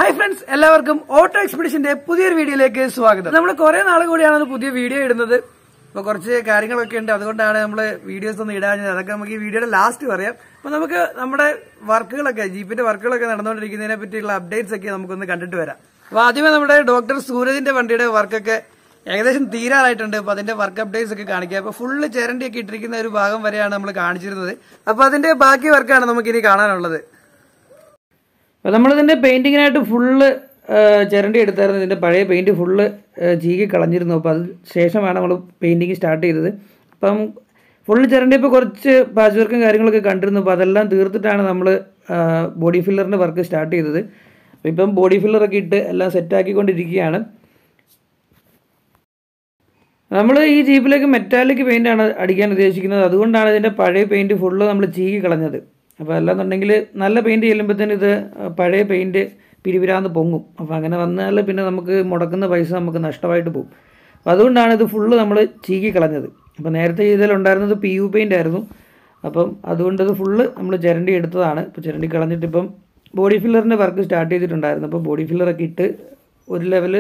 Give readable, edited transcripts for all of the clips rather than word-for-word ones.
Hi friends, എല്ലാവർക്കും auto എക്സ്പെഡിഷന്റെ പുതിയൊരു വീഡിയോയിലേക്ക് സ്വാഗതം. നമ്മൾ കുറെ നാൾ കൂടിയാണ് പുതിയ വീഡിയോ ഇടുന്നത്. അപ്പോൾ കുറച്ച് കാര്യങ്ങളൊക്കെ ഉണ്ട്, അതുകൊണ്ടാണ് നമ്മൾ വീഡിയോസ് ഒന്നും ഇടാഞ്ഞത്. അതൊക്കെ നമുക്ക് ഈ വീഡിയോയുടെ ലാസ്റ്റ് പറയാം. അപ്പോൾ നമുക്ക് നമ്മുടെ വർക്കുകളൊക്കെ ജീപ്പിന്റെ വർക്കുകളൊക്കെ നടന്നുകൊണ്ടിരിക്കുന്നതിനെ പറ്റിയുള്ള അപ്ഡേറ്റ്സ് ഒക്കെ നമുക്കൊന്ന് കണ്ടിട്ട് വരാം. അപ്പോൾ ആദ്യമേ നമ്മുടെ ഡോക്ടർ സൂരജിന്റെ വണ്ടിയുടെ വർക്കൊക്കെ ഏകദേശം തീരാറായിട്ടുണ്ട്. അപ്പോൾ അതിന്റെ വർക്ക് അപ്ഡേറ്റ്സ് ഒക്കെ കാണിക്കുക. അപ്പോൾ ഫുള്ള് ചേരണ്ടിയൊക്കെ ഇട്ടിരിക്കുന്ന ഒരു ഭാഗം വരെയാണ് നമ്മൾ കാണിച്ചിരുന്നത്. അപ്പോൾ അതിന്റെ ബാക്കി വർക്കാണ് നമുക്കിനി കാണാനുള്ളത്. അപ്പോൾ നമ്മളിതിൻ്റെ പെയിൻറ്റിങ്ങിനായിട്ട് ഫുള്ള് ചിരണ്ടി എടുത്തായിരുന്നു. ഇതിൻ്റെ പഴയ പെയിൻറ്റ് ഫുള്ള് ചീകി കളഞ്ഞിരുന്നു. അപ്പോൾ അത് ശേഷമാണ് നമ്മൾ പെയിൻറ്റിങ് സ്റ്റാർട്ട് ചെയ്തത്. അപ്പം ഫുള്ള് ചിരണ്ടിയപ്പോൾ കുറച്ച് പാച്ച് വർക്കും കാര്യങ്ങളൊക്കെ കണ്ടിരുന്നു. അപ്പോൾ അതെല്ലാം തീർത്തിട്ടാണ് നമ്മൾ ബോഡി ഫില്ലറിൻ്റെ വർക്ക് സ്റ്റാർട്ട് ചെയ്തത്. അപ്പോൾ ഇപ്പം ബോഡി ഫില്ലറൊക്കെ ഇട്ട് എല്ലാം സെറ്റാക്കിക്കൊണ്ടിരിക്കുകയാണ്. നമ്മൾ ഈ ജീപ്പിലേക്ക് മെറ്റാലിക് പെയിൻ്റാണ് അടിക്കാൻ ഉദ്ദേശിക്കുന്നത്. അതുകൊണ്ടാണ് ഇതിൻ്റെ പഴയ പെയിൻറ്റ് ഫുള്ള് നമ്മൾ ചീകി കളഞ്ഞത്. അപ്പോൾ അല്ലാന്നുണ്ടെങ്കിൽ നല്ല പെയിൻറ്റ് ചെല്ലുമ്പോഴത്തേന് ഇത് പഴയ പെയിൻറ്റ് പിരിപിരാന്ന് പൊങ്ങും. അപ്പോൾ അങ്ങനെ വന്നാൽ പിന്നെ നമുക്ക് മുടക്കുന്ന പൈസ നമുക്ക് നഷ്ടമായിട്ട് പോകും. അപ്പോൾ അതുകൊണ്ടാണ് ഇത് ഫുള്ള് നമ്മൾ ചീകി കളഞ്ഞത്. അപ്പോൾ നേരത്തെ ഇതിലുണ്ടായിരുന്നത് PU പെയിൻ്റ് ആയിരുന്നു. അപ്പം അതുകൊണ്ടത് ഫുള്ള് നമ്മൾ ചിരണ്ടി എടുത്തതാണ്. ഇപ്പോൾ ചിരണ്ടി കളഞ്ഞിട്ട് ഇപ്പം ബോഡി ഫില്ലറിൻ്റെ വർക്ക് സ്റ്റാർട്ട് ചെയ്തിട്ടുണ്ടായിരുന്നു. അപ്പോൾ ബോഡി ഫില്ലറൊക്കെ ഇട്ട് ഒരു ലെവൽ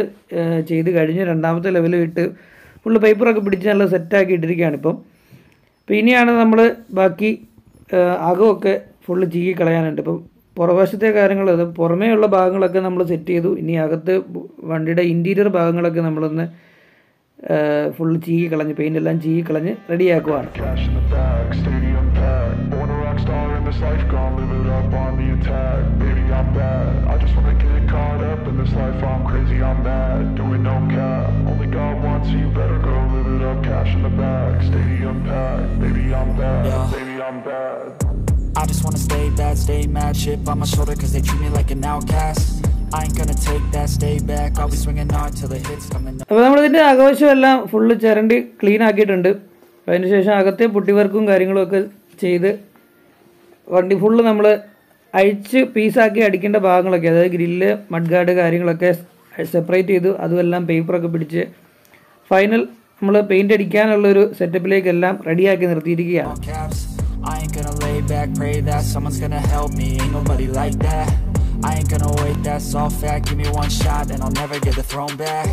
ചെയ്ത് കഴിഞ്ഞ് രണ്ടാമത്തെ ലെവൽ ഇട്ട് ഫുള്ള് പേപ്പറൊക്കെ പിടിച്ച് നല്ല സെറ്റാക്കി ഇട്ടിരിക്കുകയാണ് ഇപ്പം. അപ്പോൾ ഇനിയാണ് നമ്മൾ ബാക്കി അകമൊക്കെ ഫുള്ള് ചീകി കളയാനുണ്ട്. ഇപ്പം പുറവശത്തെ കാര്യങ്ങൾ അത് പുറമേയുള്ള ഭാഗങ്ങളൊക്കെ നമ്മൾ സെറ്റ് ചെയ്തു. ഇനി അകത്ത് വണ്ടിയുടെ ഇൻറ്റീരിയർ ഭാഗങ്ങളൊക്കെ നമ്മളൊന്ന് ഫുള്ള് ചീകി കളഞ്ഞ് പെയിൻ്റ് എല്ലാം ചീകി കളഞ്ഞ് റെഡിയാക്കുവാണ്. I just wanna stay bad, stay mad, shit on my shoulder cause they treat me like an outcast. I ain't gonna take that, stay back, I'll be swinging hard till the hits coming up. അപ്പോൾ നമ്മളിതിൻ്റെ ആഘോഷം എല്ലാം full ചിരണ്ടി clean ആക്കിയിട്ടുണ്ട്. അപ്പോൾ അതിന് ശേഷം അകത്തെ പുട്ടി വർക്കും കാര്യങ്ങളുമൊക്കെ ചെയ്ത് വണ്ടി ഫുള്ള് നമ്മൾ അഴിച്ച് പീസാക്കി അടിക്കേണ്ട ഭാഗങ്ങളൊക്കെ, അതായത് ഗ്രില്ല് മഡ് ഗാർഡ് കാര്യങ്ങളൊക്കെ സെപ്പറേറ്റ് ചെയ്തു. അതുമെല്ലാം പേപ്പറൊക്കെ പിടിച്ച് ഫൈനൽ നമ്മൾ പെയിൻ്റ് അടിക്കാനുള്ളൊരു സെറ്റപ്പിലേക്കെല്ലാം റെഡിയാക്കി നിർത്തിയിരിക്കുകയാണ്. I ain't gonna lay back, pray that someone's gonna help me, ain't nobody like that. I ain't gonna wait, that's all fact, give me one shot and I'll never get the throne back.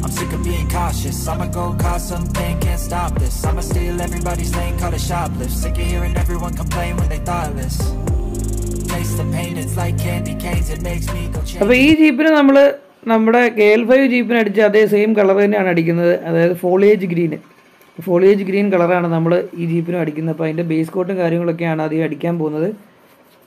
I'm sick of being cautious, I'ma go cause something, can't stop this. I'ma steal everybody's lane, call it shoplift. Sick of hearing everyone complain when they thoughtless. Taste the pain, it's like candy canes, it makes me go change. അപ്പോൾ ഈ ജീപ്പിന് നമ്മൾ നമ്മുടെ KL5 ജീപ്പിന് അടിച്ച അതേ same colour തന്നെയാണ് അടിക്കുന്നത്, അതായത് foliage green കളറാണ് നമ്മൾ ഈ ജീപ്പിനും അടിക്കുന്നത്. അപ്പോൾ അതിൻ്റെ ബേസ് കോട്ടും കാര്യങ്ങളൊക്കെയാണ് ആദ്യം അടിക്കാൻ പോകുന്നത്.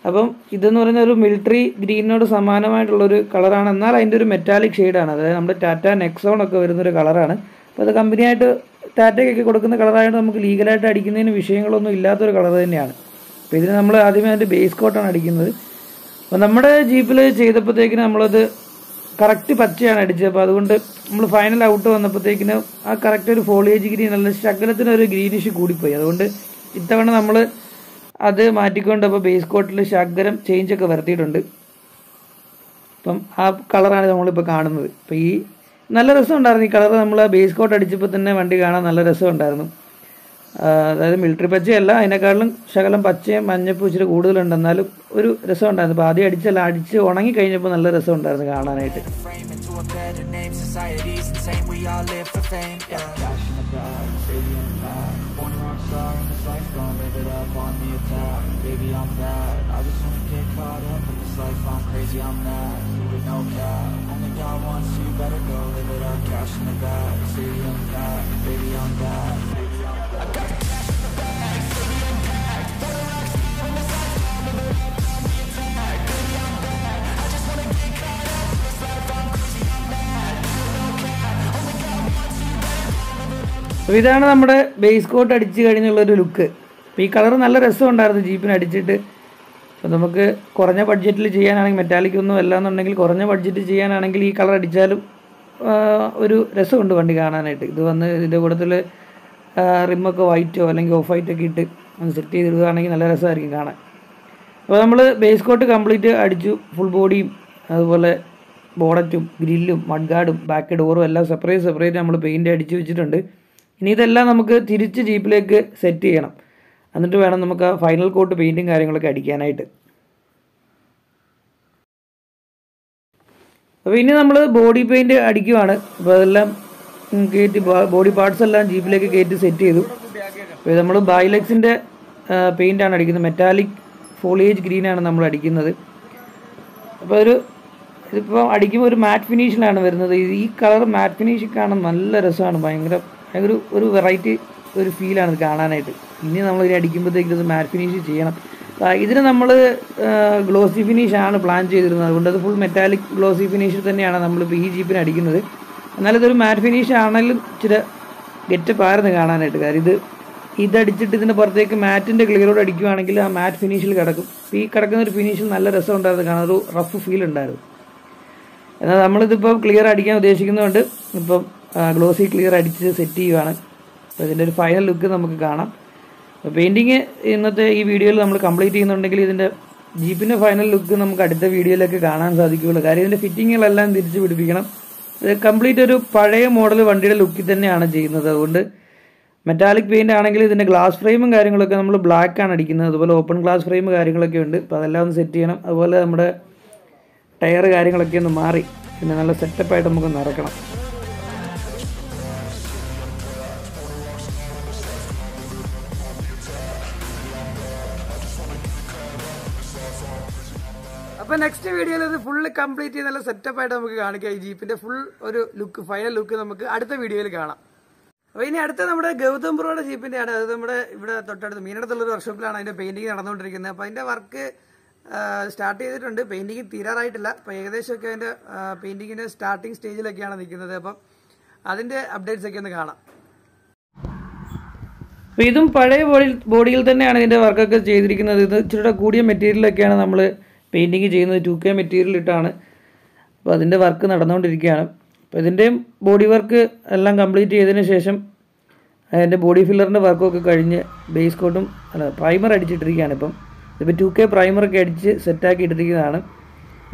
അപ്പം ഇതെന്ന് പറയുന്ന ഒരു മിലിറ്ററി ഗ്രീനിനോട് സമാനമായിട്ടുള്ളൊരു കളറാണ്, എന്നാൽ അതിൻ്റെ ഒരു മെറ്റാലിക് ഷെയ്ഡാണ്. അതായത് നമ്മുടെ ടാറ്റ നെക്സോൺ ഒക്കെ വരുന്നൊരു കളറാണ്. അപ്പോൾ അത് കമ്പനിയായിട്ട് ടാറ്റയ്ക്കൊക്കെ കൊടുക്കുന്ന കളറായിട്ട് നമുക്ക് ലീഗലായിട്ട് അടിക്കുന്നതിന് വിഷയങ്ങളൊന്നും ഇല്ലാത്തൊരു കളർ തന്നെയാണ്. അപ്പോൾ ഇതിന് നമ്മൾ ആദ്യമേ അതിൻ്റെ ബേസ് കോട്ടാണ് അടിക്കുന്നത്. അപ്പോൾ നമ്മുടെ ജീപ്പിൽ ചെയ്തപ്പോഴത്തേക്കിന് നമ്മളത് കറക്റ്റ് പച്ചയാണ് അടിച്ചത്. അപ്പോൾ അതുകൊണ്ട് നമ്മൾ ഫൈനൽ ഔട്ട് വന്നപ്പോഴത്തേക്കിന് ആ കറക്റ്റ് ഒരു ഫോളിയേജ് ഗ്രീൻ അല്ല, ശകലത്തിനൊരു ഗ്രീനിഷ് കൂടിപ്പോയി. അതുകൊണ്ട് ഇത്തവണ നമ്മൾ അത് മാറ്റിക്കൊണ്ട് അപ്പോൾ ബേസ് കോട്ടിൽ ശകലം ചേഞ്ചൊക്കെ വരുത്തിയിട്ടുണ്ട്. അപ്പം ആ കളറാണ് നമ്മളിപ്പോൾ കാണുന്നത്. അപ്പോൾ ഈ നല്ല രസമുണ്ടായിരുന്നു ഈ കളർ. നമ്മൾ ആ ബേസ് കോട്ട് അടിച്ചപ്പോൾ തന്നെ വണ്ടി കാണാൻ നല്ല രസമുണ്ടായിരുന്നു. അതായത് മിലിറ്ററി പച്ചയല്ല, അതിനേക്കാളും ശകലം പച്ചയും മഞ്ഞപ്പൂ ഇച്ചിരി കൂടുതലുണ്ട്, എന്നാലും ഒരു രസമുണ്ടായിരുന്നു. അപ്പോൾ ആദ്യം അടിച്ച് ഉണങ്ങി കഴിഞ്ഞപ്പോൾ നല്ല രസമുണ്ടായിരുന്നു കാണാനായിട്ട്. അപ്പോൾ ഇതാണ് നമ്മുടെ ബേസ് കോട്ട് അടിച്ച് കഴിഞ്ഞുള്ളൊരു ലുക്ക്. അപ്പോൾ ഈ കളർ നല്ല രസമുണ്ടായിരുന്നു ജീപ്പിന് അടിച്ചിട്ട്. അപ്പോൾ നമുക്ക് കുറഞ്ഞ ബഡ്ജറ്റിൽ ചെയ്യാനാണെങ്കിൽ മെറ്റാലിക് ഒന്നും അല്ല എന്നുണ്ടെങ്കിൽ കുറഞ്ഞ ബഡ്ജറ്റ് ചെയ്യാനാണെങ്കിൽ ഈ കളർ അടിച്ചാലും ഒരു രസമുണ്ട് വണ്ടി കാണാനായിട്ട്. ഇത് വന്ന് ഇതിൻ്റെ കൂട്ടത്തിൽ റിമ്മൊക്കെ വൈറ്റോ അല്ലെങ്കിൽ ഓഫ് വൈറ്റൊക്കെ ഇട്ട് ഒന്ന് സെറ്റ് ചെയ്തിടുകയാണെങ്കിൽ നല്ല രസമായിരിക്കും കാണാൻ. അപ്പോൾ നമ്മൾ ബേസ് കോട്ട് കംപ്ലീറ്റ് അടിച്ചു. ഫുൾ ബോഡിയും അതുപോലെ ബോണറ്റും ഗ്രില്ലും മഡ് ഗാർഡും ബാക്ക് ഡോറും എല്ലാം സെപ്പറേറ്റ് നമ്മൾ പെയിൻറ്റ് അടിച്ച് വെച്ചിട്ടുണ്ട്. ഇനി ഇതെല്ലാം നമുക്ക് തിരിച്ച് ജീപ്പിലേക്ക് സെറ്റ് ചെയ്യണം. എന്നിട്ട് വേണം നമുക്ക് ആ ഫൈനൽ കോട്ട് പെയിൻറ്റും കാര്യങ്ങളൊക്കെ അടിക്കാനായിട്ട്. അപ്പോൾ ഇനി നമ്മൾ ബോഡി പെയിൻറ്റ് അടിക്കുവാണ്. അപ്പോൾ അതെല്ലാം കയറ്റി ബോഡി പാർട്സ് എല്ലാം ജീപ്പിലേക്ക് കയറ്റി സെറ്റ് ചെയ്തു. അപ്പോൾ നമ്മൾ ബൈലക്സിൻ്റെ പെയിൻ്റാണ് അടിക്കുന്നത്. മെറ്റാലിക് ഫോളിയേജ് ഗ്രീനാണ് നമ്മൾ അടിക്കുന്നത്. അപ്പോൾ ഇതിപ്പോൾ അടിക്കുമ്പോൾ ഒരു മാറ്റ് ഫിനിഷിലാണ് വരുന്നത്. ഈ കളർ മാറ്റ് ഫിനിഷ് കാണാൻ നല്ല രസമാണ്. ഭയങ്കര ഒരു വെറൈറ്റി ഒരു ഫീലാണ് ഇത് കാണാനായിട്ട്. ഇനി നമ്മളിത് അടിക്കുമ്പോഴത്തേക്കും ഇത് മാറ്റ് ഫിനിഷ് ചെയ്യണം. ഇതിന് നമ്മൾ ഗ്ലോസി ഫിനിഷാണ് പ്ലാൻ ചെയ്തിരുന്നത്. അതുകൊണ്ട് അത് ഫുൾ മെറ്റാലിക് ഗ്ലോസി ഫിനിഷിൽ തന്നെയാണ് നമ്മളിപ്പോൾ ഈ ജീപ്പിന് അടിക്കുന്നത്. എന്നാലും ഇതൊരു മാറ്റ് ഫിനിഷ് ആണെങ്കിലും ഇച്ചിരി ഗെറ്റപ്പ് ആയിരുന്നു കാണാനായിട്ട്. കാര്യം ഇതടിച്ചിട്ട് ഇതിൻ്റെ പുറത്തേക്ക് മാറ്റിൻ്റെ ക്ലിയറോട് അടിക്കുകയാണെങ്കിൽ ആ മാറ്റ് ഫിനിഷിൽ കിടക്കും. ഈ കിടക്കുന്ന ഒരു ഫിനിഷിൽ നല്ല രസം ഉണ്ടായിരുന്നു കാണാൻ. ഒരു റഫ് ഫീൽ ഉണ്ടായിരുന്നു. എന്നാൽ നമ്മളിതിപ്പോൾ ക്ലിയർ അടിക്കാൻ ഉദ്ദേശിക്കുന്നതുകൊണ്ട് ഇപ്പം ഗ്ലോസി ക്ലിയർ അടിച്ച് സെറ്റ് ചെയ്യുവാണ്. അപ്പോൾ ഇതിൻ്റെ ഒരു ഫൈനൽ ലുക്ക് നമുക്ക് കാണാം. പെയിൻറ്റിങ് ഇന്നത്തെ ഈ വീഡിയോയിൽ നമ്മൾ കംപ്ലീറ്റ് ചെയ്യുന്നുണ്ടെങ്കിൽ ഇതിൻ്റെ ജീപ്പിൻ്റെ ഫൈനൽ ലുക്ക് നമുക്ക് അടുത്ത വീഡിയോയിലൊക്കെ കാണാൻ സാധിക്കുകയുള്ളൂ. കാര്യം ഇതിൻ്റെ ഫിറ്റിങ്ങുകളെല്ലാം തിരിച്ച് പിടിപ്പിക്കണം. ഇത് കംപ്ലീറ്റ് ഒരു പഴയ മോഡൽ വണ്ടിയുടെ ലുക്കിൽ തന്നെയാണ് ചെയ്യുന്നത്. അതുകൊണ്ട് മെറ്റാലിക് പെയിൻ്റ് ആണെങ്കിൽ ഇതിൻ്റെ ഗ്ലാസ് ഫ്രെയിമും കാര്യങ്ങളൊക്കെ നമ്മൾ ബ്ലാക്കാണ് അടിക്കുന്നത്. അതുപോലെ ഓപ്പൺ ഗ്ലാസ് ഫ്രെയിം കാര്യങ്ങളൊക്കെ ഉണ്ട്. അപ്പോൾ അതെല്ലാം ഒന്ന് സെറ്റ് ചെയ്യണം. അതുപോലെ നമ്മുടെ ടയർ കാര്യങ്ങളൊക്കെ ഒന്ന് മാറി പിന്നെ നല്ല സെറ്റപ്പായിട്ട് നമുക്ക് നടക്കണം. അപ്പോൾ നെക്സ്റ്റ് വീഡിയോയിൽ ഇത് ഫുള്ള് കംപ്ലീറ്റ് ചെയ്ത് നല്ല സെറ്റപ്പായിട്ട് നമുക്ക് കാണിക്കാം. ഈ ജീപ്പിൻ്റെ ഫുൾ ഒരു ലുക്ക് ഫൈനൽ ലുക്ക് നമുക്ക് അടുത്ത വീഡിയോയിൽ കാണാം. അപ്പോൾ ഇനി അടുത്ത നമ്മുടെ ഗൗതം ബ്രോയുടെ ജീപ്പിൻ്റെയാണ്. അത് നമ്മുടെ ഇവിടെ തൊട്ടടുത്ത് മീനടുത്തുള്ളൊരു വർക്ക്ഷോപ്പിലാണ് അതിൻ്റെ പെയിൻറ്റിങ് നടന്നുകൊണ്ടിരിക്കുന്നത്. അപ്പോൾ അതിൻ്റെ വർക്ക് സ്റ്റാർട്ട് ചെയ്തിട്ടുണ്ട്. പെയിൻറ്റിങ് തീരാറായിട്ടില്ല. അപ്പോൾ ഏകദേശമൊക്കെ അതിൻ്റെ പെയിൻറ്റിങ്ങിൻ്റെ സ്റ്റാർട്ടിങ് സ്റ്റേജിലൊക്കെയാണ് നിൽക്കുന്നത്. അപ്പം അതിൻ്റെ അപ്ഡേറ്റ്സ് ഒക്കെ ഒന്ന് കാണാം. അപ്പോൾ ഇതും പഴയ ബോഡിയിൽ തന്നെയാണ് ഇതിൻ്റെ വർക്കൊക്കെ ചെയ്തിരിക്കുന്നത്. ഇത് ഇച്ചിരി കൂടിയ മെറ്റീരിയലൊക്കെയാണ് നമ്മൾ പെയിൻറ്റിങ് ചെയ്യുന്നത്. 2K മെറ്റീരിയൽ ഇട്ടാണ്. അപ്പോൾ അതിൻ്റെ വർക്ക് നടന്നുകൊണ്ടിരിക്കുകയാണ്. അപ്പോൾ ഇതിൻ്റെയും ബോഡി വർക്ക് എല്ലാം കംപ്ലീറ്റ് ചെയ്തതിന് ശേഷം അതിൻ്റെ ബോഡി ഫില്ലറിൻ്റെ വർക്കൊക്കെ കഴിഞ്ഞ് ബേസ് കോട്ടും പ്രൈമർ അടിച്ചിട്ടിരിക്കുകയാണ്. ഇപ്പം ഇതിപ്പോൾ 2K പ്രൈമറൊക്കെ അടിച്ച് സെറ്റാക്കി ഇട്ടിരിക്കുന്നതാണ്.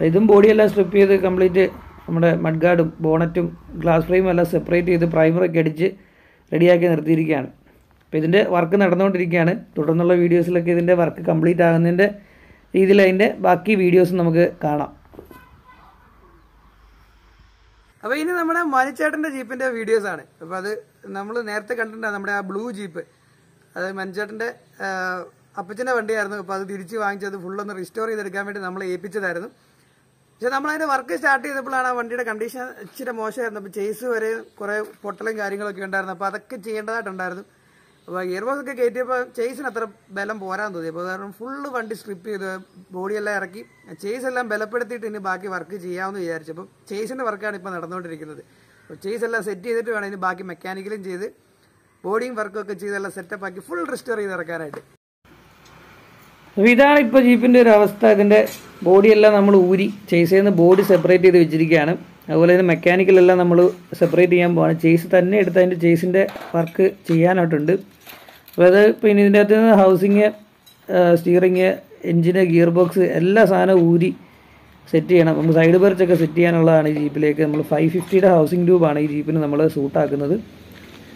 ഇതും ബോഡിയെല്ലാം സ്ട്രിപ്പ് ചെയ്ത് കംപ്ലീറ്റ് നമ്മുടെ മഡ് ഗാർഡും ബോണറ്റും ഗ്ലാസ് ഫ്രെയിമും എല്ലാം സെപ്പറേറ്റ് ചെയ്ത് പ്രൈമറൊക്കെ അടിച്ച് റെഡിയാക്കി നിർത്തിയിരിക്കുകയാണ്. അപ്പോൾ ഇതിൻ്റെ വർക്ക് നടന്നുകൊണ്ടിരിക്കുകയാണ്. തുടർന്നുള്ള വീഡിയോസിലൊക്കെ ഇതിൻ്റെ വർക്ക് കംപ്ലീറ്റ് ആകുന്നതിൻ്റെ രീതിയിൽ അതിൻ്റെ ബാക്കി വീഡിയോസ് നമുക്ക് കാണാം. അപ്പോൾ ഇനി നമ്മുടെ മണിച്ചേട്ടൻ്റെ ജീപ്പിൻ്റെ വീഡിയോസാണ്. അപ്പോൾ അത് നമ്മൾ നേരത്തെ കണ്ടിട്ടുണ്ടാകും നമ്മുടെ ആ ബ്ലൂ ജീപ്പ്. അത് മണിച്ചേട്ടൻ്റെ അപ്പച്ചൻ്റെ വണ്ടിയായിരുന്നു. അപ്പോൾ അത് തിരിച്ച് വാങ്ങിച്ചത് ഫുള്ളൊന്ന് റിസ്റ്റോർ ചെയ്തെടുക്കാൻ വേണ്ടി നമ്മൾ ഏൽപ്പിച്ചതായിരുന്നു. പക്ഷേ നമ്മളതിൻ്റെ വർക്ക് സ്റ്റാർട്ട് ചെയ്തപ്പോഴാണ് ആ വണ്ടിയുടെ കണ്ടീഷൻ ഇച്ചിരി മോശമായിരുന്നു. അപ്പോൾ ചേസ് വരെ കുറേ പൊട്ടലും കാര്യങ്ങളൊക്കെ ഉണ്ടായിരുന്നു. അപ്പോൾ അതൊക്കെ ചെയ്യേണ്ടതായിട്ടുണ്ടായിരുന്നു. അപ്പോൾ ഗിയർ ബോക്സ് ഒക്കെ കയറ്റിയപ്പോൾ ചേസിന് അത്ര ബലം പോരാൻ തോന്നി. അപ്പോൾ കാരണം ഫുള്ള് വണ്ടി സ്ട്രിപ്പ് ചെയ്ത് ബോഡിയെല്ലാം ഇറക്കി ചേസ് എല്ലാം ബലപ്പെടുത്തിയിട്ട് ഇനി ബാക്കി വർക്ക് ചെയ്യാമെന്ന് വിചാരിച്ചു. അപ്പോൾ ചേസിൻ്റെ വർക്കാണ് ഇപ്പോൾ നടന്നുകൊണ്ടിരിക്കുന്നത്. അപ്പോൾ ചേസ് എല്ലാം സെറ്റ് ചെയ്തിട്ട് വേണം ഇനി ബാക്കി മെക്കാനിക്കലും ചെയ്ത് ബോഡിയും വർക്കും ഒക്കെ ചെയ്തെല്ലാം സെറ്റപ്പാക്കി ഫുൾ റിസ്റ്റോർ ചെയ്ത് ഇറക്കാനായിട്ട്. അപ്പോൾ ഇതാണ് ഇപ്പോൾ ജീപ്പിൻ്റെ ഒരു അവസ്ഥ. ഇതിൻ്റെ ബോഡിയെല്ലാം നമ്മൾ ഊരി ചേസിൽ നിന്ന് ബോഡി സെപ്പറേറ്റ് ചെയ്ത് വെച്ചിരിക്കുകയാണ്. അതുപോലെ തന്നെ മെക്കാനിക്കലെല്ലാം നമ്മൾ സെപ്പറേറ്റ് ചെയ്യാൻ പോവാണ്. ചേസ് തന്നെ എടുത്ത് അതിൻ്റെ ചേസിൻ്റെ വർക്ക് ചെയ്യാനായിട്ടുണ്ട്. അപ്പോൾ അത് ഇപ്പോൾ ഇനി ഇതിൻ്റെ അകത്ത് നിന്ന് ഹൗസിങ്, സ്റ്റിയറിങ്, എൻജിന്, ഗിയർ ബോക്സ് എല്ലാ സാധനവും ഊരി സെറ്റ് ചെയ്യണം. നമുക്ക് സൈഡ് ബെർച്ചൊക്കെ സെറ്റ് ചെയ്യാനുള്ളതാണ് ഈ ജീപ്പിലേക്ക്. നമ്മൾ 550യുടെ ഹൗസിങ് ട്യൂബാണ് ഈ ജീപ്പിന് നമ്മൾ സൂട്ടാക്കുന്നത്.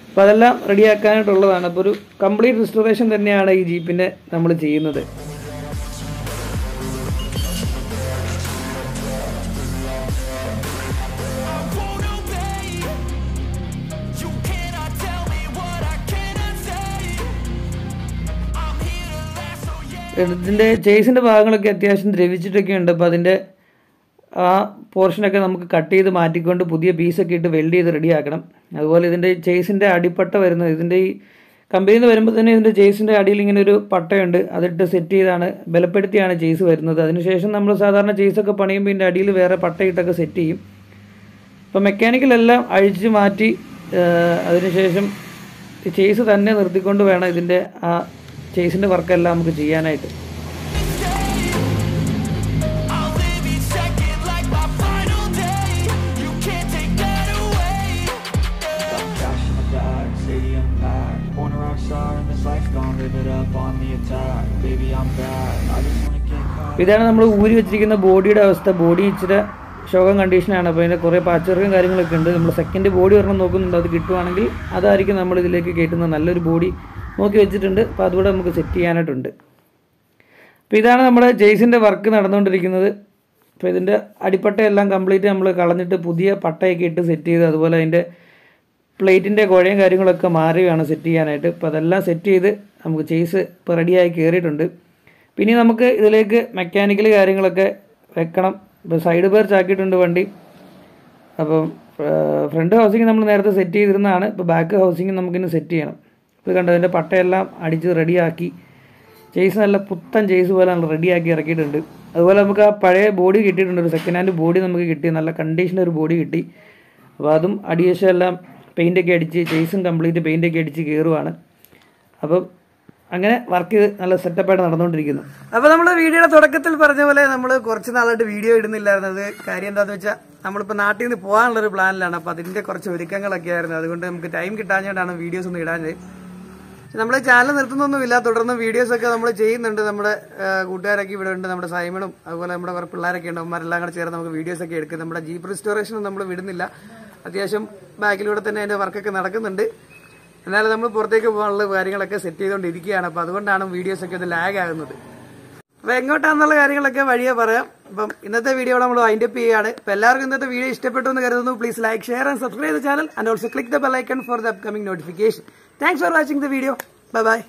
അപ്പോൾ അതെല്ലാം റെഡിയാക്കാനായിട്ടുള്ളതാണ്. അപ്പോൾ ഒരു കംപ്ലീറ്റ് റിസ്റ്റോറേഷൻ തന്നെയാണ് ഈ ജീപ്പിൻ്റെ നമ്മൾ ചെയ്യുന്നത്. ഇതിൻ്റെ ചേസിൻ്റെ ഭാഗങ്ങളൊക്കെ അത്യാവശ്യം ദ്രവിച്ചിട്ടൊക്കെ ഉണ്ട്. അപ്പോൾ അതിൻ്റെ ആ പോർഷനൊക്കെ നമുക്ക് കട്ട് ചെയ്ത് മാറ്റിക്കൊണ്ട് പുതിയ പീസൊക്കെ ഇട്ട് വെൽഡ് ചെയ്ത് റെഡിയാക്കണം. അതുപോലെ ഇതിൻ്റെ ചേസിൻ്റെ അടിപ്പട്ട വരുന്നത് ഇതിൻ്റെ ഈ കമ്പനിയിൽ നിന്ന് വരുമ്പോൾ തന്നെ ഇതിൻ്റെ ചേസിൻ്റെ അടിയിൽ ഇങ്ങനെ ഒരു പട്ടയുണ്ട്. അതിട്ട് സെറ്റ് ചെയ്താണ് ബലപ്പെടുത്തിയാണ് ചേസ് വരുന്നത്. അതിനുശേഷം നമ്മൾ സാധാരണ ചേസൊക്കെ പണിയുമ്പോൾ ഇതിൻ്റെ അടിയിൽ വേറെ പട്ടയിട്ടൊക്കെ സെറ്റ് ചെയ്യും. അപ്പോൾ മെക്കാനിക്കലെല്ലാം അഴിച്ച് മാറ്റി അതിനുശേഷം ചേസ് തന്നെ നിർത്തിക്കൊണ്ട് വേണം ഇതിൻ്റെ ആ ചേസിൻ്റെ വർക്കെല്ലാം നമുക്ക് ചെയ്യാനായിട്ട്. ഇതാണ് നമ്മൾ ഊരി വെച്ചിരിക്കുന്ന ബോഡിയുടെ അവസ്ഥ. ബോഡി ഇച്ചിരി ശോകം കണ്ടീഷനാണ്. അപ്പോൾ അതിൻ്റെ കുറേ പാച്ചർക്കും കാര്യങ്ങളൊക്കെ ഉണ്ട്. നമ്മൾ സെക്കൻഡ് ബോഡി ഒരെണ്ണം നോക്കുന്നുണ്ട്. അത് കിട്ടുവാണെങ്കിൽ അതായിരിക്കും നമ്മൾ ഇതിലേക്ക് കയറ്റുന്ന നല്ലൊരു ബോഡി നോക്കി വെച്ചിട്ടുണ്ട്. അപ്പോൾ അതുകൂടെ നമുക്ക് സെറ്റ് ചെയ്യാനായിട്ടുണ്ട്. അപ്പോൾ ഇതാണ് നമ്മുടെ ചേസിൻ്റെ വർക്ക് നടന്നുകൊണ്ടിരിക്കുന്നത്. അപ്പോൾ ഇതിൻ്റെ അടിപ്പട്ടയെല്ലാം കംപ്ലീറ്റ് നമ്മൾ കളഞ്ഞിട്ട് പുതിയ പട്ടയൊക്കെ ഇട്ട് സെറ്റ് ചെയ്ത്, അതുപോലെ അതിൻ്റെ പ്ലേറ്റിൻ്റെ കുഴയും കാര്യങ്ങളൊക്കെ മാറിയാണ് സെറ്റ് ചെയ്യാനായിട്ട്. ഇപ്പോൾ അതെല്ലാം സെറ്റ് ചെയ്ത് നമുക്ക് ചേസ് ഇപ്പോൾ റെഡിയായി കയറിയിട്ടുണ്ട്. പിന്നെ നമുക്ക് ഇതിലേക്ക് മെക്കാനിക്കൽ കാര്യങ്ങളൊക്കെ വെക്കണം. ഇപ്പോൾ സൈഡ് ബെർച്ച് ആക്കിയിട്ടുണ്ട് വണ്ടി. അപ്പം ഫ്രണ്ട് ഹൗസിങ് നമ്മൾ നേരത്തെ സെറ്റ് ചെയ്തിരുന്നതാണ്. ഇപ്പോൾ ബാക്ക് ഹൗസിങ് നമുക്കിന്ന് സെറ്റ് ചെയ്യണം. ഇപ്പോൾ കണ്ടോ അതിൻ്റെ പട്ടയെല്ലാം അടിച്ച് റെഡിയാക്കി, ചേസ് നല്ല പുത്തൻ ചേസ് പോലെ നമ്മൾ റെഡിയാക്കി ഇറക്കിയിട്ടുണ്ട്. അതുപോലെ നമുക്ക് ആ പഴയ ബോഡി കിട്ടിയിട്ടുണ്ട്, ഒരു സെക്കൻഡ് ഹാൻഡ് ബോഡി നമുക്ക് കിട്ടി, നല്ല കണ്ടീഷൻ്റെ ഒരു ബോഡി കിട്ടി. അപ്പോൾ അതും അടിയേശം എല്ലാം പെയിൻ്റൊക്കെ അടിച്ച്, ചേസും കംപ്ലീറ്റ് പെയിൻ്റൊക്കെ അടിച്ച് കയറുവാണ്. അപ്പം അങ്ങനെ വർക്ക് ചെയ്ത് നല്ല സെറ്റപ്പായിട്ട് നടന്നുകൊണ്ടിരിക്കുന്നു. അപ്പോൾ നമ്മൾ വീഡിയോയുടെ തുടക്കത്തിൽ പറഞ്ഞ പോലെ നമ്മൾ കുറച്ച് നാളായിട്ട് വീഡിയോ ഇടുന്നില്ലായിരുന്നത്. കാര്യം എന്താണെന്ന് വെച്ചാൽ നമ്മളിപ്പോൾ നാട്ടിൽ നിന്ന് പോകാനുള്ളൊരു പ്ലാനിലാണ്. അപ്പോൾ അതിൻ്റെ കുറച്ച് ഒരുക്കങ്ങളൊക്കെ ആയിരുന്നു. അതുകൊണ്ട് നമുക്ക് ടൈം കിട്ടാഞ്ഞുകൊണ്ടാണ് വീഡിയോസ് ഒന്നും ഇടാഞ്ഞത്. നമ്മൾ ചാനൽ നിർത്തുന്നൊന്നുമില്ല, തുടർന്ന് വീഡിയോസൊക്കെ നമ്മൾ ചെയ്യുന്നുണ്ട്. നമ്മുടെ കൂട്ടുകാരൊക്കെ ഇവിടെ ഉണ്ട്, നമ്മുടെ സൈമണും അതുപോലെ നമ്മുടെ കുറേ പിള്ളേരൊക്കെ ഉണ്ട്. അവന്മാരെല്ലാം കൂടെ ചേർന്ന് നമുക്ക് വീഡിയോസൊക്കെ എടുക്കും. നമ്മുടെ ജീപ്പ് റിസ്റ്റോറേഷനും നമ്മൾ വിടുന്നില്ല. അത്യാവശ്യം ബാക്കിലൂടെ തന്നെ അതിൻ്റെ വർക്കൊക്കെ നടക്കുന്നുണ്ട്. എന്നാലും നമ്മൾ പുറത്തേക്ക് പോകാനുള്ള കാര്യങ്ങളൊക്കെ സെറ്റ് ചെയ്തുകൊണ്ടിരിക്കുകയാണ്. അപ്പോൾ അതുകൊണ്ടാണ് വീഡിയോസൊക്കെ ഒന്ന് ലാഗ് ആകുന്നത്. അപ്പോൾ എങ്ങോട്ടാണെന്നുള്ള കാര്യങ്ങളൊക്കെ വഴിയെ പറയാം. അപ്പം ഇന്നത്തെ വീഡിയോ നമ്മൾ വൈൻഡ് അപ്പ് ചെയ്യുകയാണ്. അപ്പോൾ എല്ലാവർക്കും ഇന്നത്തെ വീഡിയോ ഇഷ്ടപ്പെട്ടു എന്ന് കരുതുന്നു. Please like, share and subscribe the channel and also click the bell icon for the upcoming notification. Thanks for watching the video. Bye bye.